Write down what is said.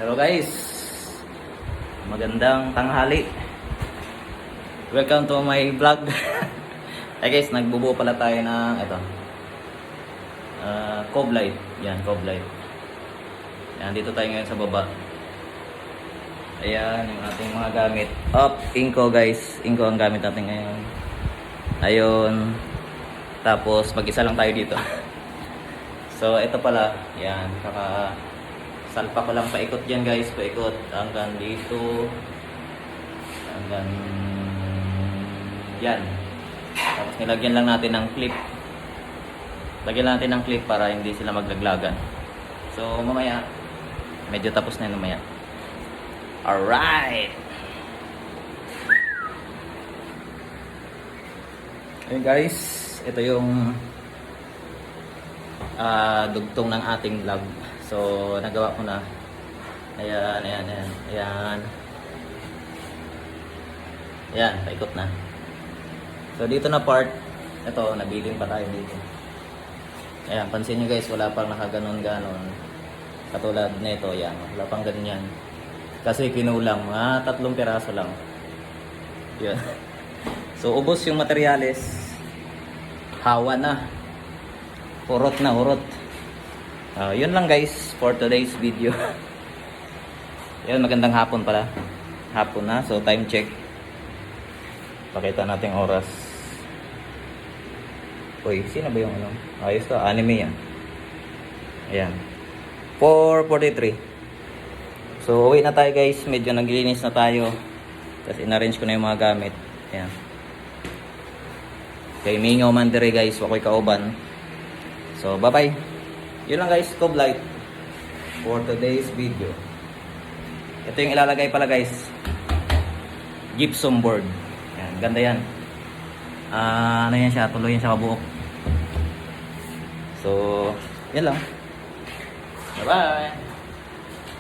Hello guys, magandang tanghali. Welcome to my vlog. Hey guys, nagbubuo pala tayo ng ito, cove light. Yan, cove light. Yan, dito tayo ngayon sa baba. Ayan yung ating mga gamit. Inco guys, Inco ang gamit natin ngayon. Ayun. Tapos mag-isa lang tayo dito. So ito pala, yan, salpa ko lang paikot yan guys, paikot hanggang dito, hanggang yan. Tapos nilagyan lang natin ng clip, lagyan natin ng clip para hindi sila maglaglagan. So mamaya medyo tapos na yun mamaya. Alright, ayun guys, ito yung dugtong ng ating vlog. So, nagawa ko na. Ayan. Ayan, paikot na. So, dito na part. Ito, nabiling pa tayo dito. Ayan, pansin nyo guys, wala pang nakaganon-ganon. Katulad nito, ayan. Wala pang ganyan. Kasi kinulang, 3 piraso lang. Yun. So, ubos yung materyales. Hawa na. Hurot na, hurot. Yun lang guys for today's video. Yun, magandang hapon pala. Hapon na, so time check. Pakita natin oras. Uy, sino ba yung ano? Ayos to, anime yan. Ayan, 4:43. So uwi na tayo guys. Medyo naglilinis na tayo. Tapos in-arrange ko na yung mga gamit. Ayan. Kay Mingaw Mandere guys, wakoy kauban. So bye bye. Yun lang guys, cove light for today's video. Ito yung ilalagay pala guys, gypsum board. Yan, ganda yan. Ano yan siya, tuloy yan siya kabuok. So, yan lang. Bye bye.